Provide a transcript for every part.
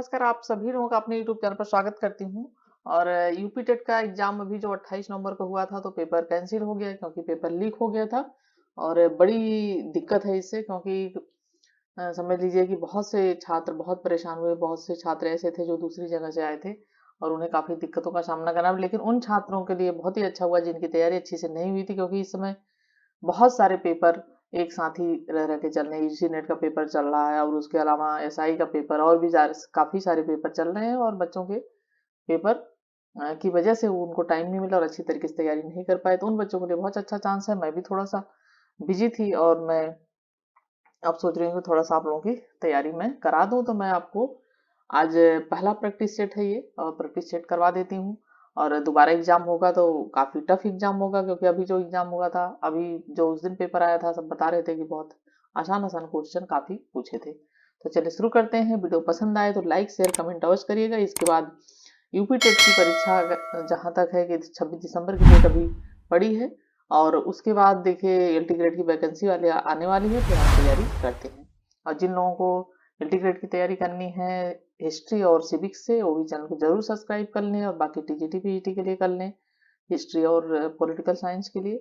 नमस्कार, आप सभी लोगों का अपने यूट्यूब चैनल पर स्वागत करती हूँ। और यूपी टेट का एग्जाम अभी जो 28 नवंबर को हुआ था तो पेपर कैंसिल हो गया क्योंकि पेपर लीक हो गया था। और बड़ी दिक्कत है इससे क्योंकि समझ लीजिए कि बहुत से छात्र बहुत परेशान हुए। बहुत से छात्र ऐसे थे जो दूसरी जगह से आए थे और उन्हें काफी दिक्कतों का सामना करना, लेकिन उन छात्रों के लिए बहुत ही अच्छा हुआ जिनकी तैयारी अच्छी से नहीं हुई थी, क्योंकि इस समय बहुत सारे पेपर एक साथ ही रह रह के चल रहे हैं। यूजी नेट का पेपर चल रहा है और उसके अलावा एसआई का पेपर और भी काफी सारे पेपर चल रहे हैं, और बच्चों के पेपर की वजह से उनको टाइम नहीं मिला और अच्छी तरीके से तैयारी नहीं कर पाए। तो उन बच्चों के लिए बहुत अच्छा चांस है। मैं भी थोड़ा सा बिजी थी और मैं अब सोच रही हूँ कि थोड़ा सा आप लोगों की तैयारी मैं करा दूं। तो मैं आपको आज पहला प्रैक्टिस सेट है ये, और प्रैक्टिस सेट करवा देती हूँ। और दोबारा एग्जाम होगा तो काफी टफ एग्जाम होगा, क्योंकि अभी जो एग्जाम हुआ था, अभी जो उस दिन पेपर आया था, सब बता रहे थे कि बहुत आसान आसान क्वेश्चन काफी पूछे थे। तो चलिए शुरू करते हैं। वीडियो पसंद आए तो लाइक शेयर कमेंट अवश्य करिएगा। इसके बाद यूपी टेट की परीक्षा जहां तक है कि 26 दिसंबर की डेट अभी पड़ी है, और उसके बाद देखिए एलटी ग्रेड की वैकेंसी वाले आने वाली है, तो हम तैयारी करते हैं। और जिन लोगों को एलटी ग्रेड की तैयारी करनी है हिस्ट्री और सिविक्स से, वो भी चैनल को जरूर सब्सक्राइब कर लें, और बाकी टीजीटी पीजीटी के लिए कर लें, हिस्ट्री और पॉलिटिकल साइंस के लिए।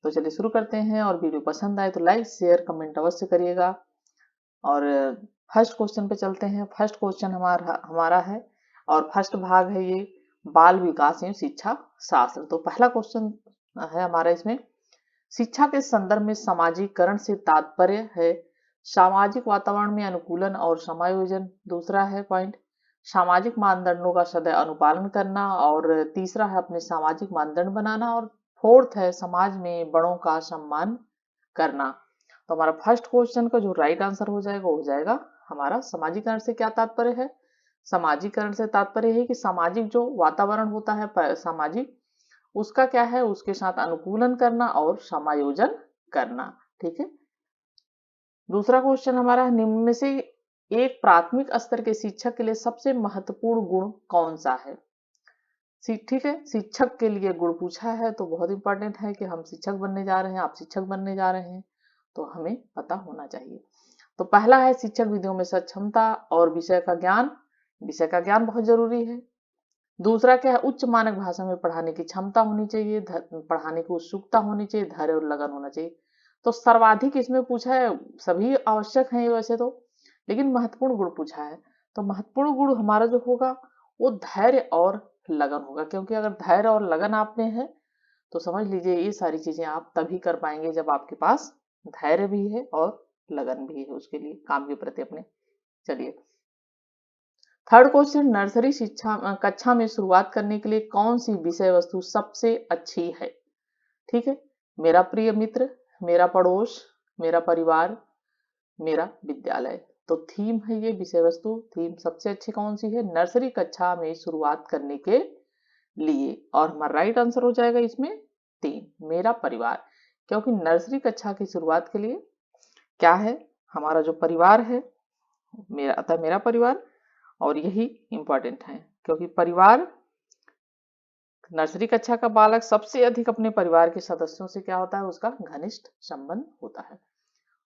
तो चलिए शुरू करते हैं। और वीडियो पसंद आए तो लाइक शेयर कमेंट अवश्य करिएगा। और फर्स्ट क्वेश्चन पे चलते हैं। फर्स्ट क्वेश्चन हमारा हमारा है, और फर्स्ट भाग है ये, बाल विकास एवं शिक्षा शास्त्र। तो पहला क्वेश्चन है हमारा इसमें, शिक्षा के संदर्भ में सामाजिकरण से तात्पर्य है सामाजिक वातावरण में अनुकूलन और समायोजन। दूसरा है पॉइंट, सामाजिक मानदंडों का सदैव अनुपालन करना। और तीसरा है अपने सामाजिक मानदंड बनाना। और फोर्थ है समाज में बड़ों का सम्मान करना। तो हमारा फर्स्ट क्वेश्चन का जो राइट आंसर हो जाएगा वो हो जाएगा हमारा, सामाजिकरण से क्या तात्पर्य है। सामाजिकरण से तात्पर्य है कि सामाजिक जो वातावरण होता है सामाजिक, उसका क्या है, उसके साथ अनुकूलन करना और समायोजन करना। ठीक है। दूसरा क्वेश्चन हमारा है, निम्न में से एक प्राथमिक स्तर के शिक्षक के लिए सबसे महत्वपूर्ण गुण कौन सा है। ठीक है, शिक्षक के लिए गुण पूछा है तो बहुत इंपॉर्टेंट है कि हम शिक्षक बनने जा रहे हैं, आप शिक्षक बनने जा रहे हैं, तो हमें पता होना चाहिए। तो पहला है शिक्षक विधियों में सक्षमता और विषय का ज्ञान। विषय का ज्ञान बहुत जरूरी है। दूसरा क्या है, उच्च मानक भाषा में पढ़ाने की क्षमता होनी चाहिए, पढ़ाने की उत्सुकता होनी चाहिए, धैर्य और लगन होना चाहिए। तो सर्वाधिक इसमें पूछा है, सभी आवश्यक हैं वैसे तो, लेकिन महत्वपूर्ण गुण पूछा है। तो महत्वपूर्ण गुण हमारा जो होगा वो धैर्य और लगन होगा, क्योंकि अगर धैर्य और लगन आप में है तो समझ लीजिए ये सारी चीजें आप तभी कर पाएंगे जब आपके पास धैर्य भी है और लगन भी है उसके लिए, काम के प्रति अपने। चलिए थर्ड क्वेश्चन, नर्सरी शिक्षा कक्षा में शुरुआत करने के लिए कौन सी विषय वस्तु सबसे अच्छी है। ठीक है, मेरा प्रिय मित्र, मेरा पड़ोस, मेरा परिवार, मेरा विद्यालय। तो थीम है ये, विषय वस्तु थीम सबसे अच्छी कौन सी है नर्सरी कक्षा में शुरुआत करने के लिए। और हमारा राइट आंसर हो जाएगा इसमें 3, मेरा परिवार। क्योंकि नर्सरी कक्षा की शुरुआत के लिए क्या है, हमारा जो परिवार है, मेरा अतः मेरा परिवार, और यही इंपॉर्टेंट है, क्योंकि परिवार, नर्सरी कक्षा का बालक सबसे अधिक अपने परिवार के सदस्यों से क्या होता है, उसका घनिष्ठ संबंध होता है।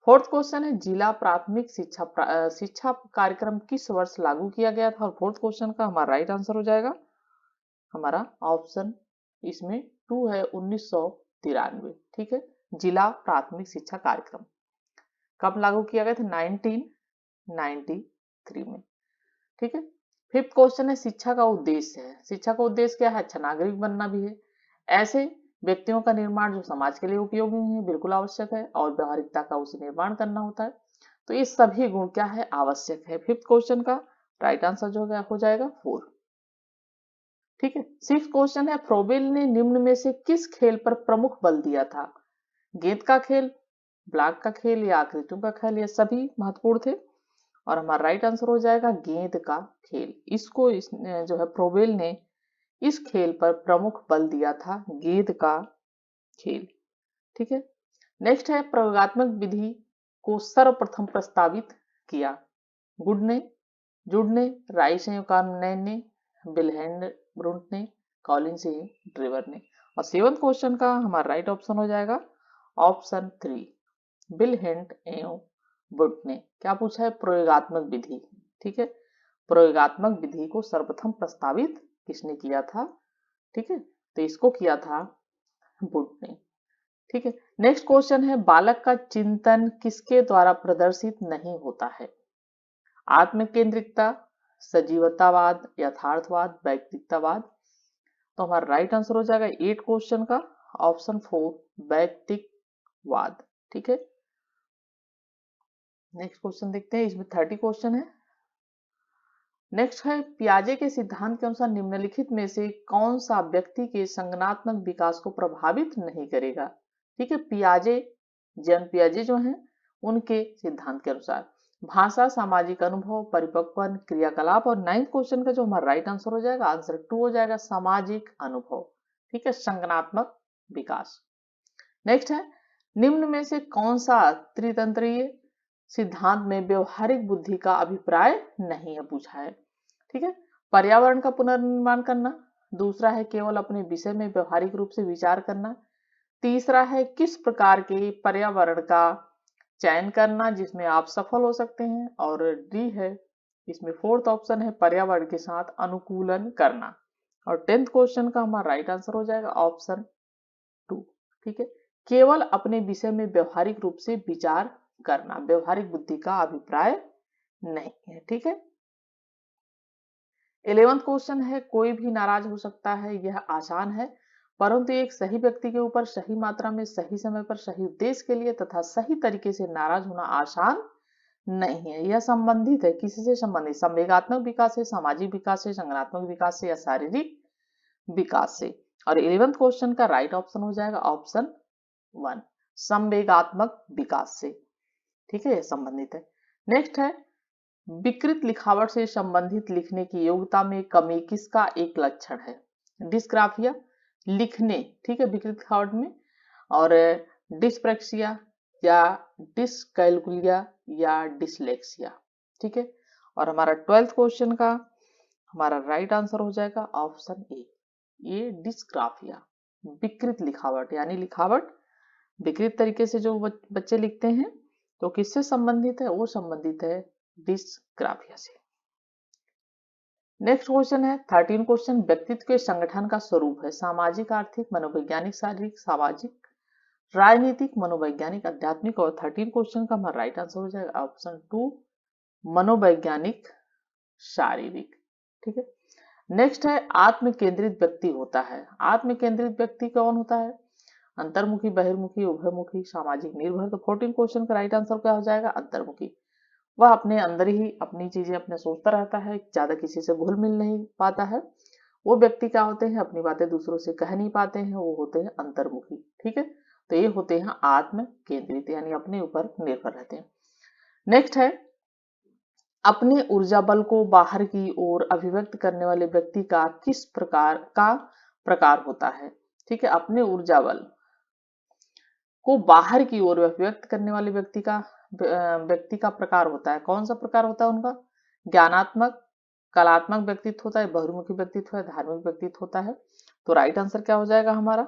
फोर्थ क्वेश्चन है, जिला प्राथमिक शिक्षा कार्यक्रम किस वर्ष लागू किया गया था। और फोर्थ क्वेश्चन का हमारा राइट आंसर हो जाएगा हमारा ऑप्शन इसमें 2 है, 1993। ठीक है, जिला प्राथमिक शिक्षा कार्यक्रम कब लागू किया गया था, 1993 में। ठीक है। फिफ्थ क्वेश्चन है, शिक्षा का उद्देश्य है। शिक्षा का उद्देश्य क्या है, अच्छा नागरिक बनना भी है, ऐसे व्यक्तियों का निर्माण जो समाज के लिए उपयोगी है, बिल्कुल आवश्यक है, और व्यवहारिकता का उसे निर्माण करना होता है। तो ये सभी गुण क्या है, आवश्यक है। फिफ्थ क्वेश्चन का राइट आंसर जो हो जाएगा 4। ठीक है। सिक्स क्वेश्चन है, फ्रोबेल ने निम्न में से किस खेल पर प्रमुख बल दिया था। गेंद का खेल, ब्लॉक का खेल, या आकृतियों का खेल, ये सभी महत्वपूर्ण थे। और हमारा राइट आंसर हो जाएगा गेंद का खेल। इसको जो है फ्रोबेल ने इस खेल पर प्रमुख बल दिया था, गेंद का खेल। ठीक है। नेक्स्ट है, प्रयोगात्मक विधि को सर्वप्रथम प्रस्तावित किया। गुड ने, जुड ने, राइस ने, कार्नैन ने, बिलहैंड ब्रुंट ने, कॉलिन से, ड्रेवर ने। और सेवंथ क्वेश्चन का हमारा राइट ऑप्शन हो जाएगा ऑप्शन 3, बिल हेंट एवं बुट ने। क्या पूछा है, प्रयोगात्मक विधि। ठीक है, प्रयोगात्मक विधि को सर्वप्रथम प्रस्तावित किसने किया था? ठीक है, तो इसको किया था वुड ने। ठीक है, नेक्स्ट क्वेश्चन है, बालक का चिंतन किसके द्वारा प्रदर्शित नहीं होता है? आत्म केंद्रितता, सजीवतावाद, यथार्थवाद, वैयक्तिकतावाद। तो हमारा राइट आंसर हो जाएगा 8 क्वेश्चन का ऑप्शन 4 वैयक्तिकवाद। ठीक है, नेक्स्ट क्वेश्चन देखते हैं, इसमें 30 क्वेश्चन है। नेक्स्ट है, पियाजे के सिद्धांत के अनुसार निम्नलिखित में से कौन सा व्यक्ति के संज्ञानात्मक विकास को प्रभावित नहीं करेगा? ठीक है, पियाजे, जन पियाजे जो हैं उनके सिद्धांत के अनुसार भाषा, सामाजिक अनुभव, परिपक्वन क्रियाकलाप। और 9th क्वेश्चन का जो हमारा राइट आंसर हो जाएगा, आंसर 2 हो जाएगा सामाजिक अनुभव। ठीक है, संज्ञानात्मक विकास। नेक्स्ट है, निम्न में से कौन सा त्रितंत्रीय सिद्धांत में व्यवहारिक बुद्धि का अभिप्राय नहीं है, पूछा है। ठीक है, पर्यावरण का पुनर्निर्माण करना, दूसरा है केवल अपने विषय में व्यवहारिक रूप से विचार करना, तीसरा है किस प्रकार के पर्यावरण का चयन करना जिसमें आप सफल हो सकते हैं, और डी है इसमें 4th ऑप्शन है पर्यावरण के साथ अनुकूलन करना। और 10th क्वेश्चन का हमारा राइट आंसर हो जाएगा ऑप्शन 2। ठीक है, केवल अपने विषय में व्यवहारिक रूप से विचार करना, व्यवहारिक बुद्धि का अभिप्राय नहीं है। ठीक है, 11th क्वेश्चन है, कोई भी नाराज हो सकता है, यह आसान है, परंतु एक सही व्यक्ति के ऊपर सही मात्रा में, सही समय पर, सही उद्देश्य के लिए तथा सही तरीके से नाराज होना आसान नहीं है। यह संबंधित है, किसी से संबंधित? संवेगात्मक विकास से, सामाजिक विकास से, संज्ञानात्मक विकास से, या शारीरिक विकास से। और 11th क्वेश्चन का राइट ऑप्शन हो जाएगा ऑप्शन 1 संवेगात्मक विकास से। ठीक है, संबंधित है। नेक्स्ट है, विकृत लिखावट से संबंधित लिखने की योग्यता में कमी किसका एक लक्षण है? डिस्ग्राफिया, लिखने, ठीक है, विकृत लिखावट में, और डिस्प्रैक्सिया, या डिसकैलकुलिया, या डिसलेक्सिया। ठीक है, और हमारा 12th क्वेश्चन का हमारा राइट आंसर हो जाएगा ऑप्शन ए, ये डिस्ग्राफिया, विकृत लिखावट, यानी लिखावट विकृत तरीके से जो बच्चे लिखते हैं, तो किससे संबंधित है? वो संबंधित है डिस्ग्राफिया से। नेक्स्ट क्वेश्चन है 13 क्वेश्चन, व्यक्तित्व के संगठन का स्वरूप है सामाजिक, आर्थिक, मनोवैज्ञानिक, शारीरिक, सामाजिक, राजनीतिक, मनोवैज्ञानिक, आध्यात्मिक। और 13 क्वेश्चन का हमारा राइट आंसर हो जाएगा ऑप्शन 2 मनोवैज्ञानिक, शारीरिक। ठीक है, नेक्स्ट है, आत्म केंद्रित व्यक्ति होता है। आत्म केंद्रित व्यक्ति कौन होता है? अंतर्मुखी, बहिर्मुखी, उभयमुखी, सामाजिक, निर्भर। तो 14 क्वेश्चन का राइट आंसर क्या हो जाएगा? अंतर्मुखी। वह अपने अंदर ही अपनी चीजें अपने सोचता रहता है, ज्यादा किसी से घुल मिल नहीं पाता है। वो व्यक्ति क्या होते हैं? अपनी बातें दूसरों से कह नहीं पाते हैं, वो होते हैं अंतर्मुखी। ठीक है, तो ये होते हैं आत्म केंद्रित, यानी अपने ऊपर निर्भर रहते हैं। नेक्स्ट है, अपने ऊर्जा बल को बाहर की ओर अभिव्यक्त करने वाले व्यक्ति का किस प्रकार होता है? ठीक है, अपने ऊर्जा बल को बाहर की ओर अभिव्यक्त करने वाले व्यक्ति का प्रकार होता है। कौन सा प्रकार होता है उनका? ज्ञानात्मक, कलात्मक व्यक्तित्व होता है, बहुमुखी व्यक्तित्व है, धार्मिक व्यक्तित्व होता है। तो राइट आंसर क्या हो जाएगा हमारा?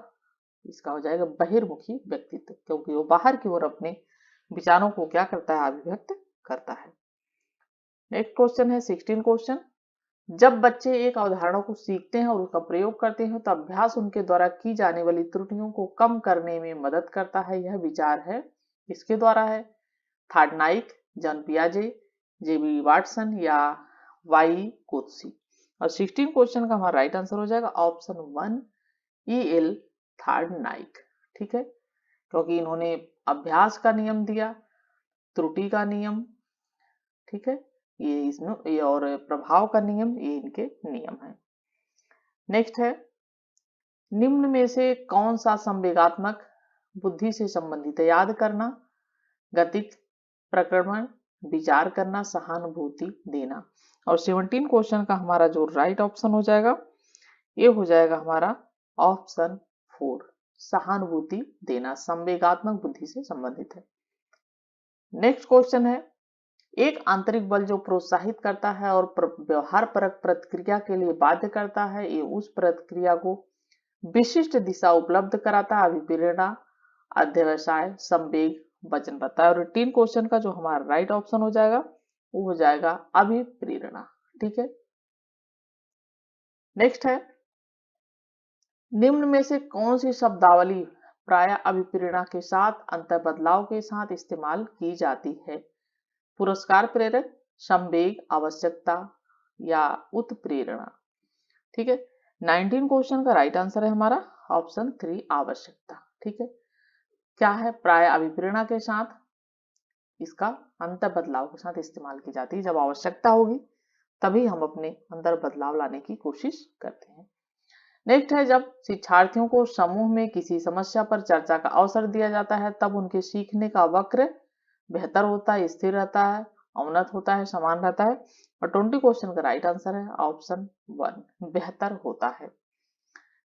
इसका हो जाएगा बहिर्मुखी व्यक्तित्व, क्योंकि वो बाहर की ओर अपने विचारों को क्या करता है? अभिव्यक्त करता है। नेक्स्ट क्वेश्चन है 16 क्वेश्चन, जब बच्चे एक अवधारणा को सीखते हैं और उसका प्रयोग करते हैं तो अभ्यास उनके द्वारा की जाने वाली त्रुटियों को कम करने में मदद करता है। यह विचार है किसके द्वारा है? थार्डनाइक, जॉन पियाजे, जेबी वाटसन, या वाई कोत्सी। और 16 क्वेश्चन का हमारा राइट आंसर हो जाएगा ऑप्शन 1 ई.एल. थार्डनाइक। ठीक है, क्योंकि इन्होंने अभ्यास का नियम दिया, त्रुटि का नियम, ठीक है, ये और प्रभाव का नियम, ये इनके नियम है। नेक्स्ट है, निम्न में से कौन सा संवेगात्मक बुद्धि से संबंधित है? याद करना, गतिक प्रक्रमण, विचार करना, सहानुभूति देना। और 17 क्वेश्चन का हमारा जो राइट ऑप्शन हो जाएगा, ये हो जाएगा हमारा ऑप्शन 4 सहानुभूति देना, संवेगात्मक बुद्धि से संबंधित है। नेक्स्ट क्वेश्चन है, एक आंतरिक बल जो प्रोत्साहित करता है और व्यवहार परक प्रतिक्रिया के लिए बाध्य करता है, ये उस प्रतिक्रिया को विशिष्ट दिशा उपलब्ध कराता है। अभिप्रेरणा, अध्यवसाय, संवेग, वचनबद्धता। और 3 क्वेश्चन का जो हमारा राइट ऑप्शन हो जाएगा वो हो जाएगा अभिप्रेरणा। ठीक है। नेक्स्ट है, निम्न में से कौन सी शब्दावली प्राय अभिप्रेरणा के साथ अंतर बदलाव के साथ इस्तेमाल की जाती है? पुरस्कार प्रेरक, संवेग, आवश्यकता या उत्प्रेरणा। ठीक है। 19 क्वेश्चन का राइट आंसर है हमारा ऑप्शन 3 आवश्यकता। ठीक है। क्या है? प्राय अभिप्रेरणा के साथ इसका अंतर बदलाव के साथ इस्तेमाल की जाती है। जब आवश्यकता होगी तभी हम अपने अंदर बदलाव लाने की कोशिश करते हैं। नेक्स्ट है, जब शिक्षार्थियों को समूह में किसी समस्या पर चर्चा का अवसर दिया जाता है तब उनके सीखने का वक्र बेहतर होता है, स्थिर रहता है, अवनत होता है, समान रहता है। और 20 क्वेश्चन का राइट आंसर है ऑप्शन 1 बेहतर होता है।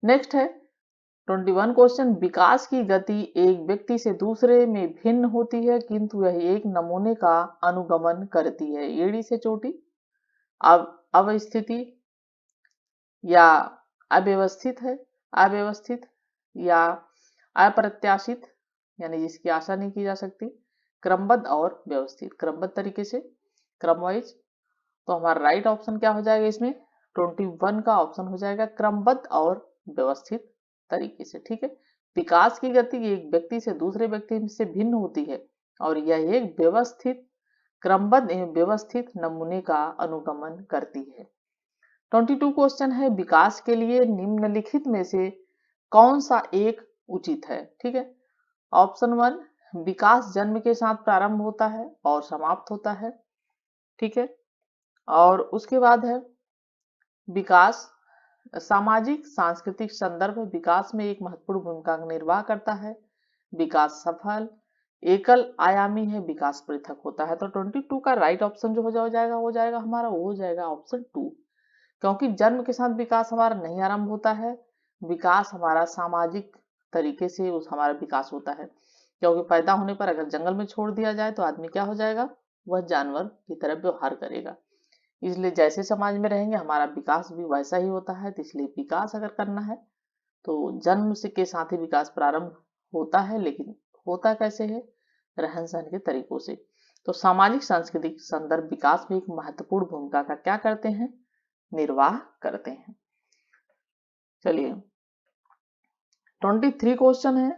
नेक्स्ट है 21 क्वेश्चन, विकास की गति एक व्यक्ति से दूसरे में भिन्न होती है किंतु यह एक नमूने का अनुगमन करती है। एड़ी से चोटी, अवस्थिति या अव्यवस्थित है, अव्यवस्थित या अप्रत्याशित यानी जिसकी आशा नहीं की जा सकती, क्रमबद्ध और व्यवस्थित, क्रमबद्ध तरीके से, क्रमवाइज। तो हमारा राइट ऑप्शन क्या हो जाएगा इसमें? 21 का ऑप्शन हो जाएगा क्रमबद्ध और व्यवस्थित तरीके से। ठीक है। विकास की गति एक व्यक्ति से दूसरे व्यक्ति से भिन्न होती है और यह एक व्यवस्थित, क्रमबद्ध एवं व्यवस्थित नमूने का अनुगमन करती है। 22 क्वेश्चन है, विकास के लिए निम्नलिखित में से कौन सा एक उचित है? ठीक है। ऑप्शन 1, विकास जन्म के साथ प्रारंभ होता है और समाप्त होता है। ठीक है। और उसके बाद है विकास सामाजिक सांस्कृतिक संदर्भ विकास में एक महत्वपूर्ण भूमिका का निर्वाह करता है। विकास सफल एकल आयामी है, विकास पृथक होता है। तो 22 का राइट ऑप्शन जो हो जाएगा हमारा, वो हो जाएगा ऑप्शन 2, क्योंकि जन्म के साथ विकास हमारा नहीं आरंभ होता है। विकास हमारा सामाजिक तरीके से उस हमारा विकास होता है, क्योंकि पैदा होने पर अगर जंगल में छोड़ दिया जाए तो आदमी क्या हो जाएगा? वह जानवर की तरह व्यवहार करेगा। इसलिए जैसे समाज में रहेंगे हमारा विकास भी वैसा ही होता है। तो इसलिए विकास अगर करना है तो जन्म से के साथ ही विकास प्रारंभ होता है, लेकिन होता कैसे है? रहन सहन के तरीकों से। तो सामाजिक सांस्कृतिक संदर्भ विकास में एक महत्वपूर्ण भूमिका का क्या करते हैं? निर्वाह करते हैं। चलिए 23 क्वेश्चन है,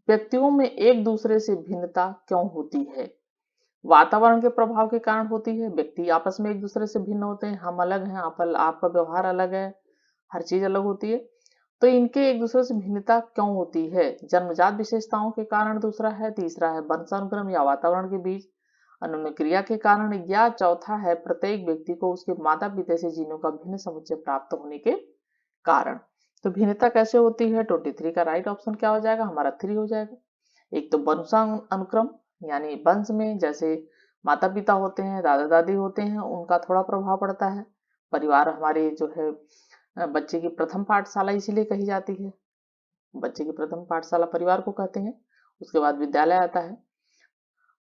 व्यक्तियों में एक दूसरे से भिन्नता क्यों होती है? वातावरण के प्रभाव के कारण होती है। व्यक्ति आपस में एक दूसरे से भिन्न होते हैं, हम अलग हैं, आपका व्यवहार अलग है, हर चीज अलग होती है। तो इनके एक दूसरे से भिन्नता क्यों होती है? जन्मजात विशेषताओं के कारण दूसरा है, तीसरा है वंशानुक्रम या वातावरण के बीच अनुक्रिया के कारण, या चौथा है प्रत्येक व्यक्ति को उसके माता पिता से जीनों का भिन्न समुच्चय प्राप्त होने के कारण। तो भिन्नता कैसे होती है? 23 का राइट ऑप्शन क्या हो जाएगा? हमारा 3 हो जाएगा। एक तो वंशानुक्रम यानी वंश में जैसे माता पिता होते हैं, दादा दादी होते हैं, उनका थोड़ा प्रभाव पड़ता है। परिवार हमारे जो है बच्चे की प्रथम पाठशाला इसीलिए कही जाती है, बच्चे की प्रथम पाठशाला परिवार को कहते हैं। उसके बाद विद्यालय आता है।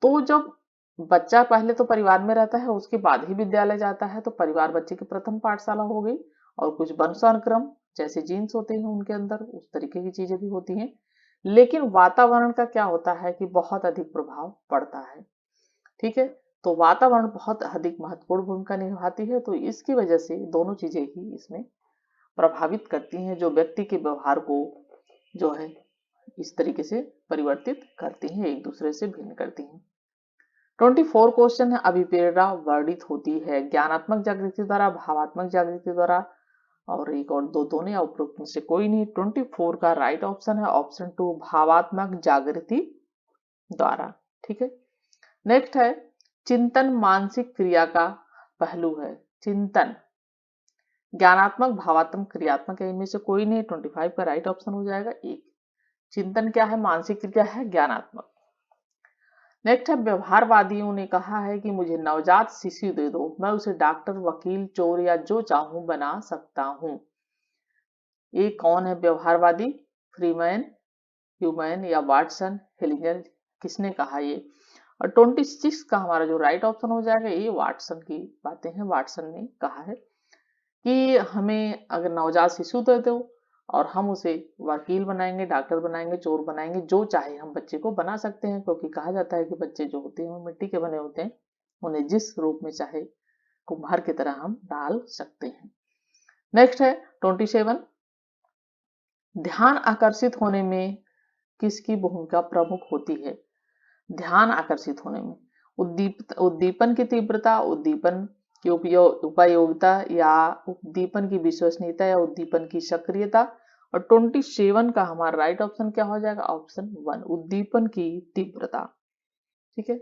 तो जब बच्चा पहले तो परिवार में रहता है, उसके बाद ही विद्यालय जाता है, तो परिवार बच्चे की प्रथम पाठशाला हो गई। और कुछ वंशानुक्रम जैसे जीन्स होते हैं उनके अंदर उस तरीके की चीजें भी होती हैं। लेकिन वातावरण का क्या होता है कि बहुत अधिक प्रभाव पड़ता है। ठीक है। तो वातावरण बहुत अधिक महत्वपूर्ण भूमिका निभाती है। तो इसकी वजह से दोनों चीजें ही इसमें प्रभावित करती हैं, जो व्यक्ति के व्यवहार को जो है इस तरीके से परिवर्तित करती हैं, एक दूसरे से भिन्न करती हैं। 24 क्वेश्चन है, अभिप्रेरणा वर्णित होती है ज्ञानात्मक जागृति द्वारा, भावात्मक जागृति द्वारा, और एक और दो दोनों या उपरोक्त में से कोई नहीं। 24 का राइट ऑप्शन है ऑप्शन 2 भावात्मक जागृति द्वारा। ठीक है। नेक्स्ट है, चिंतन मानसिक क्रिया का पहलू है। चिंतन ज्ञानात्मक, भावात्मक, क्रियात्मक है, इनमें से कोई नहीं। 25 का राइट ऑप्शन हो जाएगा एक। चिंतन क्या है? मानसिक क्रिया है, ज्ञानात्मक। नेक्स्ट है, व्यवहारवादियों ने कहा है कि मुझे नवजात शिशु दे दो, मैं उसे डॉक्टर, वकील, चोर या जो चाहूं बना सकता हूं। ये कौन है व्यवहारवादी? फ्रीमैन, ह्यूमैन या वाटसन, हेलिंगर, किसने कहा ये? और 26 का हमारा जो राइट ऑप्शन हो जाएगा ये वाटसन की बातें हैं। वाटसन ने कहा है कि हमें अगर नवजात शिशु दे दो और हम उसे वकील बनाएंगे, डॉक्टर बनाएंगे, चोर बनाएंगे, जो चाहे हम बच्चे को बना सकते हैं, क्योंकि कहा जाता है कि बच्चे जो होते हैं वो मिट्टी के बने होते हैं, उन्हें जिस रूप में चाहे कुम्हार की तरह हम डाल सकते हैं। नेक्स्ट है 27, ध्यान आकर्षित होने में किसकी भूमिका प्रमुख होती है? ध्यान आकर्षित होने में उद्दीपन की तीव्रता, उद्दीपन की उपयोगिता या उद्दीपन की विश्वसनीयता या उद्दीपन की सक्रियता। और 27 का हमारा राइट ऑप्शन क्या हो जाएगा? ऑप्शन 1, उद्दीपन की तीव्रता। ठीक है।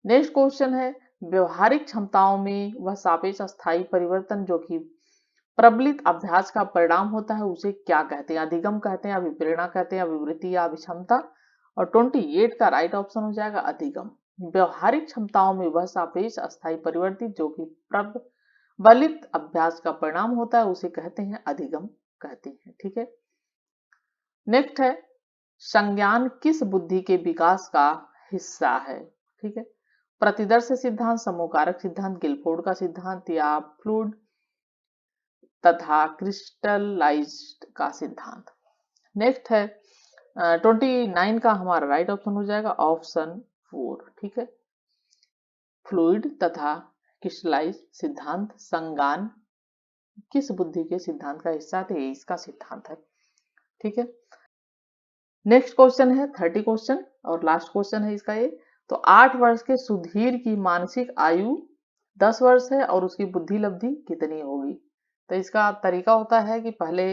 नेक्स्ट क्वेश्चन है, व्यवहारिक क्षमताओं में वह सापेक्ष अस्थायी परिवर्तन जो कि प्रबलित अभ्यास का परिणाम होता है उसे क्या कहते हैं? अधिगम कहते हैं, अभिप्रेरणा कहते हैं, अभिवृत्ति या अभिक्षमता। और 28 का राइट ऑप्शन हो जाएगा अधिगम। व्यवहारिक क्षमताओं में वह सापेक्ष अस्थायी परिवर्तित जो कि प्रबलित अभ्यास का परिणाम होता है उसे कहते हैं अधिगम कहते हैं। ठीक है। नेक्स्ट है, संज्ञान किस बुद्धि के विकास का हिस्सा है? ठीक है। प्रतिदर्श सिद्धांत, समूहकारक सिद्धांत, गिलफोर्ड का सिद्धांत या फ्लूइड तथा क्रिस्टलाइज्ड का सिद्धांत। नेक्स्ट है 29 का हमारा राइट ऑप्शन हो जाएगा ऑप्शन 4। ठीक है। फ्लूइड तथा क्रिस्टलाइज्ड सिद्धांत संज्ञान किस बुद्धि के सिद्धांत का हिस्सा थे? इसका सिद्धांत है। ठीक है। नेक्स्ट क्वेश्चन है 30 क्वेश्चन और लास्ट क्वेश्चन है इसका ये। तो 8 वर्ष के सुधीर की मानसिक आयु 10 वर्ष है और उसकी बुद्धि लब्धि कितनी होगी? तो इसका तरीका होता है कि पहले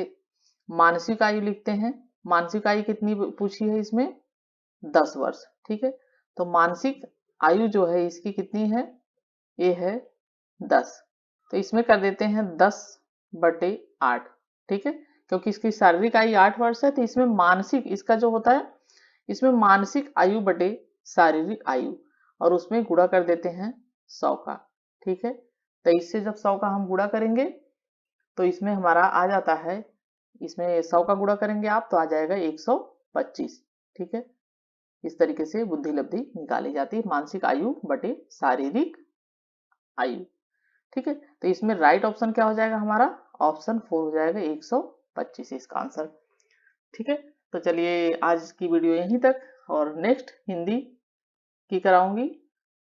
मानसिक आयु लिखते हैं। मानसिक आयु कितनी पूछी है इसमें? 10 वर्ष। ठीक है। तो मानसिक आयु जो है इसकी कितनी है? ये है 10। तो इसमें कर देते हैं 10/8। ठीक है। क्योंकि इसकी शारीरिक आयु 8 वर्ष है तो इसमें मानसिक, इसका जो होता है इसमें मानसिक आयु बटे शारीरिक आयु और उसमें गुणा कर देते हैं 100 का। ठीक है। तो इससे जब 100 का हम गुणा करेंगे तो इसमें हमारा आ जाता है, इसमें 100 का गुणा करेंगे आप तो आ जाएगा 125। ठीक है। इस तरीके से बुद्धि लब्धि निकाली जाती है, मानसिक आयु बटे शारीरिक आयु। ठीक है। तो इसमें राइट ऑप्शन क्या हो जाएगा हमारा? ऑप्शन 4 हो जाएगा 125 इसका आंसर। ठीक है। तो चलिए आज की वीडियो यहीं तक और नेक्स्ट हिंदी की कराऊंगी।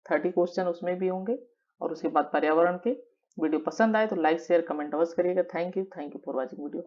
30 क्वेश्चन उसमें भी होंगे और उसके बाद पर्यावरण के। वीडियो पसंद आए तो लाइक शेयर कमेंट अवश्य करिएगा। Thank you for watching video.